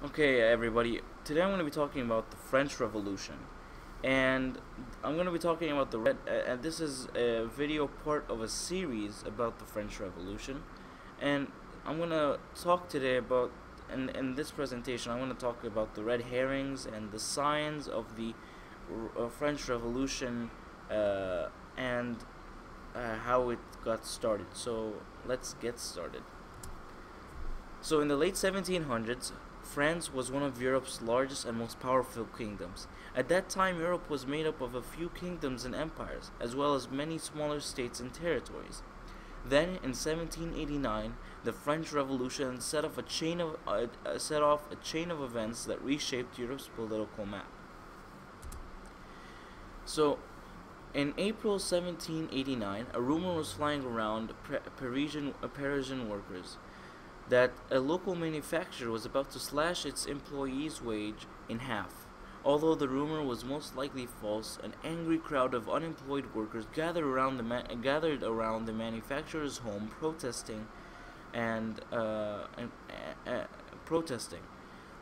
Okay, everybody. Today I'm going to be talking about the French Revolution, and I'm going to be talking about the red. And this is a video part of a series about the French Revolution, and I'm going to talk today about. In this presentation, I'm going to talk about the red herrings and the signs of the French Revolution, and how it got started. So let's get started. So in the late 1700s, France was one of Europe's largest and most powerful kingdoms. At that time, Europe was made up of a few kingdoms and empires, as well as many smaller states and territories. Then, in 1789, the French Revolution set off a chain of events that reshaped Europe's political map. So, in April 1789, a rumor was flying around Parisian workers that a local manufacturer was about to slash its employees' wage in half. Although the rumor was most likely false, an angry crowd of unemployed workers gathered around the manufacturer's home, protesting.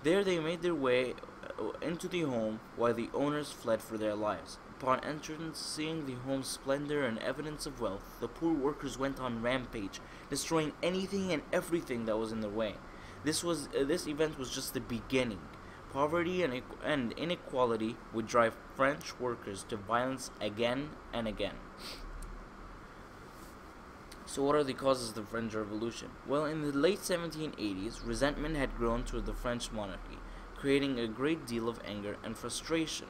There they made their way into the home while the owners fled for their lives. Upon entrance, seeing the home's splendor and evidence of wealth, the poor workers went on rampage, destroying anything and everything that was in their way. This event was just the beginning. Poverty and inequality would drive French workers to violence again and again. So what are the causes of the French Revolution? Well, in the late 1780s, resentment had grown toward the French monarchy, creating a great deal of anger and frustration.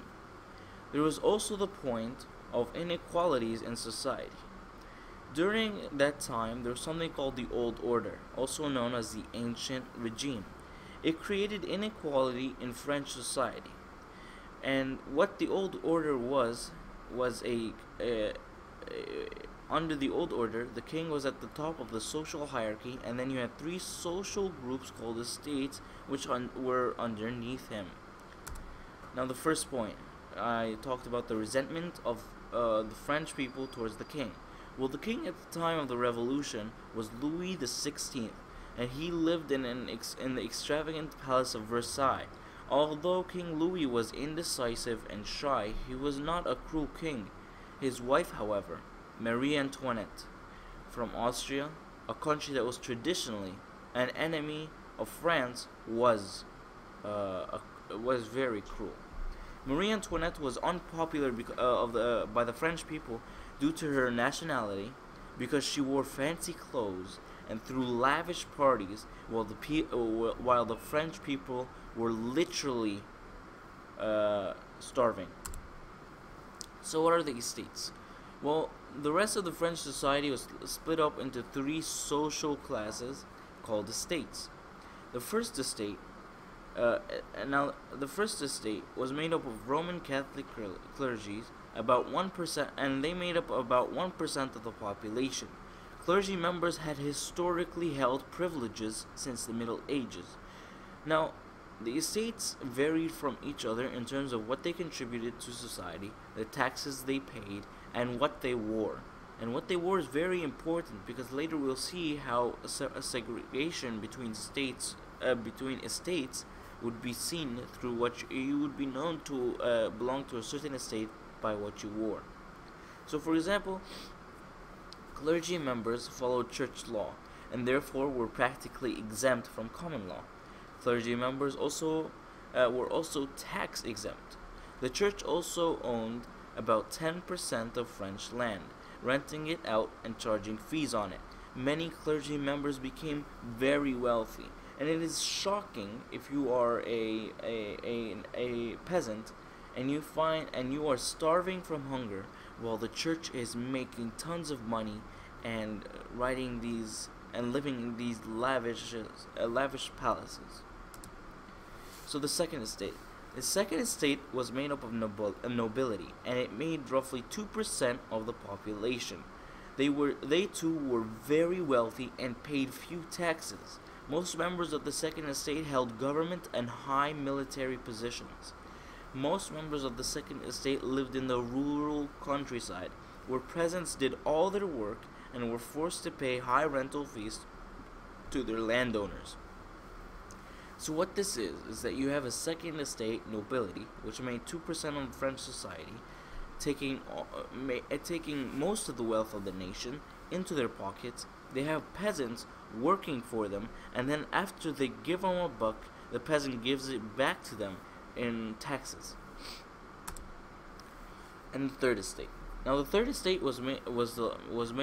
There was also the point of inequalities in society. During that time, there was something called the Old Order, also known as the Ancient Regime. It created inequality in French society. And what the Old Order was under the Old Order, the king was at the top of the social hierarchy, and then you had three social groups called estates, which were underneath him. Now, the first point, I talked about the resentment of the French people towards the king. Well, the king at the time of the revolution was Louis XVI, and he lived in the extravagant palace of Versailles. Although King Louis was indecisive and shy, he was not a cruel king. His wife, however, Marie-Antoinette, from Austria, a country that was traditionally an enemy of France, was very cruel. Marie-Antoinette was unpopular by the French people due to her nationality, because she wore fancy clothes and threw lavish parties while the French people were literally starving. So what are the estates? Well, the rest of the French society was split up into three social classes called estates. The first estate the first estate was made up of Roman Catholic clergy, about 1%, and they made up about 1% of the population. Clergy members had historically held privileges since the Middle Ages. Now, the estates varied from each other in terms of what they contributed to society, the taxes they paid, and what they wore. And what they wore is very important, because later we'll see how a segregation between estates would be seen through what you would be known to belong to a certain estate by what you wore. So, for example, clergy members followed church law and therefore were practically exempt from common law. Clergy members were also tax exempt. The church also owned about 10% of French land, renting it out and charging fees on it. Many clergy members became very wealthy. And it is shocking if you are a peasant and you are starving from hunger while the church is making tons of money and living in these lavish palaces. So the second estate. The second estate was made up of nobility, and it made roughly 2% of the population. They too were very wealthy and paid few taxes. Most members of the Second Estate held government and high military positions. Most members of the Second Estate lived in the rural countryside, where peasants did all their work and were forced to pay high rental fees to their landowners. So what this is that you have a second estate nobility, which made 2% of French society, taking most of the wealth of the nation into their pockets. They have peasants working for them, and then after they give them a buck, the peasant gives it back to them in taxes. And the third estate. Now, the third estate was made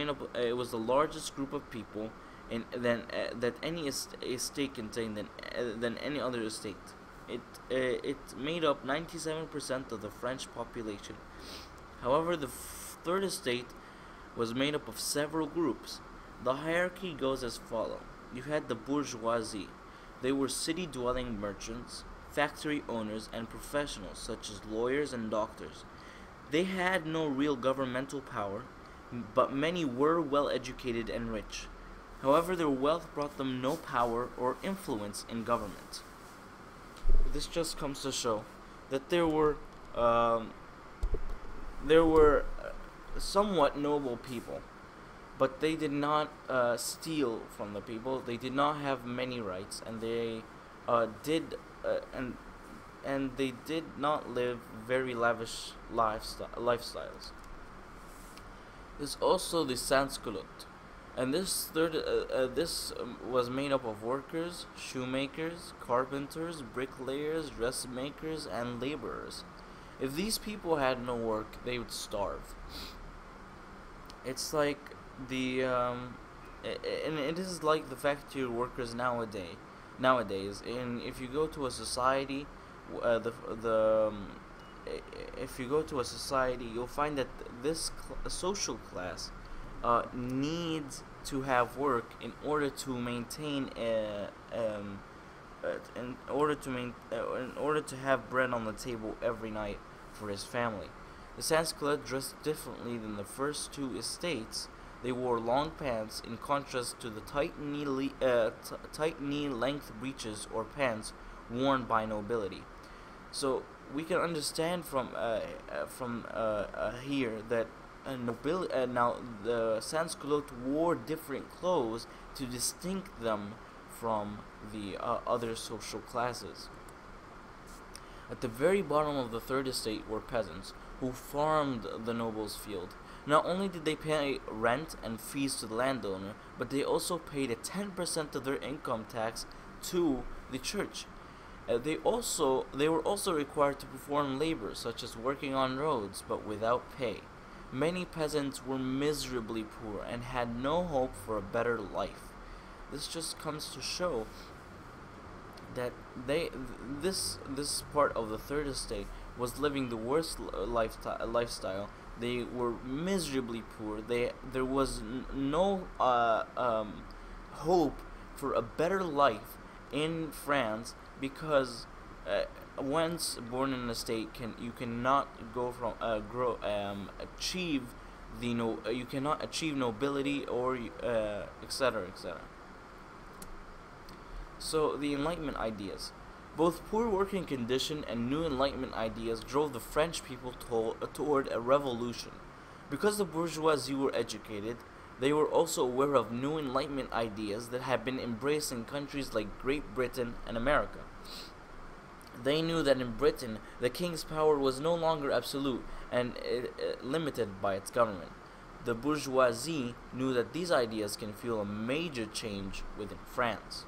up. It was the largest group of people that any estate contained than any other estate. It made up 97% of the French population. However, the third estate was made up of several groups. The hierarchy goes as follows. You had the bourgeoisie. They were city-dwelling merchants, factory owners, and professionals such as lawyers and doctors. They had no real governmental power, but many were well educated and rich. However, their wealth brought them no power or influence in government. This just comes to show that there were somewhat noble people, but they did not steal from the people. They did not have many rights, and they they did not live very lavish lifestyles. There's also the sans-culotte, and this was made up of workers, shoemakers, carpenters, bricklayers, dressmakers, and laborers. If these people had no work, they would starve. It's like and it is like the factory workers nowadays. And if you go to a society, if you go to a society, you'll find that this social class needs to have work in order to maintain in order to have bread on the table every night for his family. The sans-culottes dressed differently than the first two estates. They wore long pants in contrast to the tight knee length breeches or pants worn by nobility. So we can understand from here that now the sans-culottes wore different clothes to distinct them from the other social classes. At the very bottom of the third estate were peasants who farmed the noble's field. Not only did they pay rent and fees to the landowner, but they also paid a 10% of their income tax to the church. They were also required to perform labor such as working on roads, but without pay. Many peasants were miserably poor and had no hope for a better life. This just comes to show that this part of the third estate was living the worst lifestyle. They were miserably poor. There was no hope for a better life in France, because once born in an estate, you cannot go from achieve you cannot achieve nobility or etc. etc. So the Enlightenment ideas. Both poor working condition and new Enlightenment ideas drove the French people toward a revolution. Because the bourgeoisie were educated, they were also aware of new Enlightenment ideas that had been embraced in countries like Great Britain and America. They knew that in Britain, the king's power was no longer absolute and limited by its government. The bourgeoisie knew that these ideas can fuel a major change within France.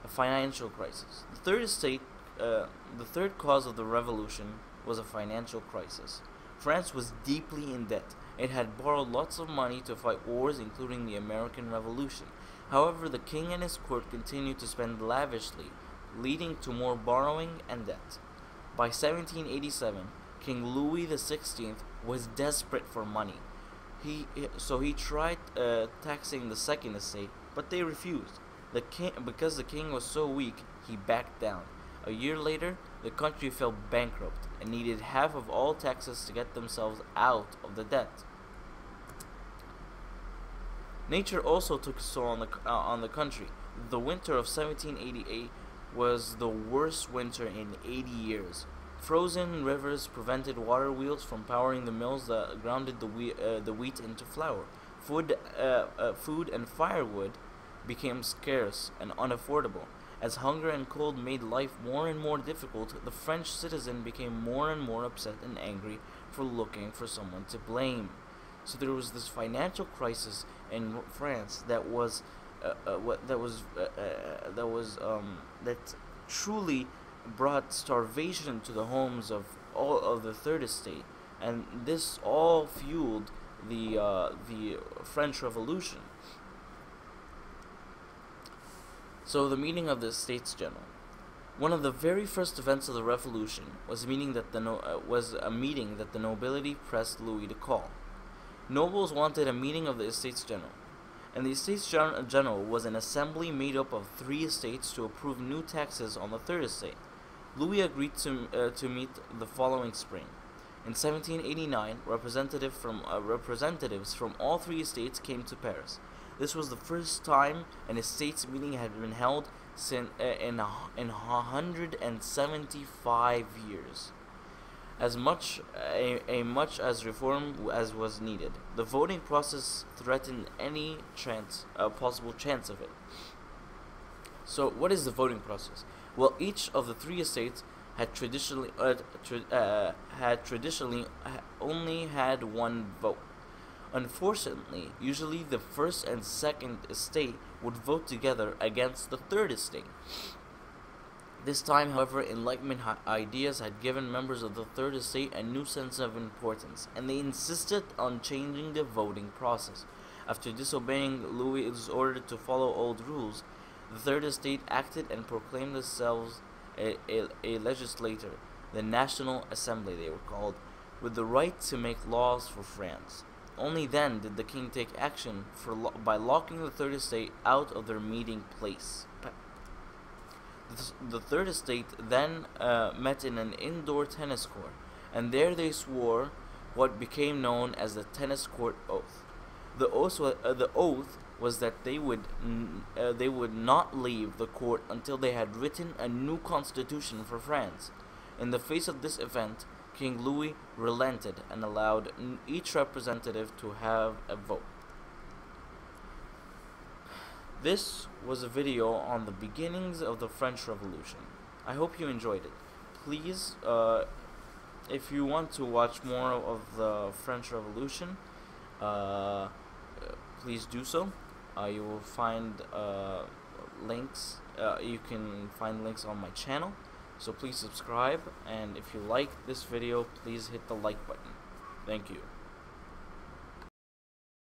A financial crisis. The third cause of the revolution was a financial crisis. France was deeply in debt. It had borrowed lots of money to fight wars, including the American Revolution. However, the king and his court continued to spend lavishly, leading to more borrowing and debt. By 1787, King Louis XVI was desperate for money. He tried taxing the second estate, but they refused. Because the king was so weak, he backed down. A year later, the country fell bankrupt and needed half of all taxes to get themselves out of the debt. Nature also took its toll on the country. The winter of 1788 was the worst winter in 80 years. Frozen rivers prevented water wheels from powering the mills that grounded the wheat into flour. Food and firewood became scarce and unaffordable, As hunger and cold made life more and more difficult, the French citizen became more and more upset and angry for looking for someone to blame. So there was this financial crisis in France that truly brought starvation to the homes of all of the Third Estate, and this all fueled the French Revolution. So the meeting of the States General. One of the very first events of the Revolution was a meeting that the nobility pressed Louis to call. Nobles wanted a meeting of the Estates General, and the Estates General was an assembly made up of 3 estates to approve new taxes on the Third Estate. Louis agreed to meet the following spring. In 1789, representatives from all 3 estates came to Paris. This was the first time an estates meeting had been held in 175 years. As much as reform as was needed, the voting process threatened any possible chance of it. So, what is the voting process? Well, each of the 3 estates had traditionally only had one vote. Unfortunately, usually the first and second estate would vote together against the third estate. This time, however, Enlightenment ideas had given members of the third estate a new sense of importance, and they insisted on changing the voting process. After disobeying Louis' order to follow old rules, the third estate acted and proclaimed themselves a legislature, the National Assembly they were called, with the right to make laws for France. Only then did the king take action by locking the third estate out of their meeting place. The third estate then met in an indoor tennis court, and there they swore what became known as the tennis court oath. The oath was that they would not leave the court until they had written a new constitution for France. In the face of this event, King Louis relented and allowed each representative to have a vote. This was a video on the beginnings of the French Revolution. I hope you enjoyed it. Please, if you want to watch more of the French Revolution, please do so. You will find links. You can find links on my channel. So please subscribe, and if you like this video, please hit the like button. Thank you.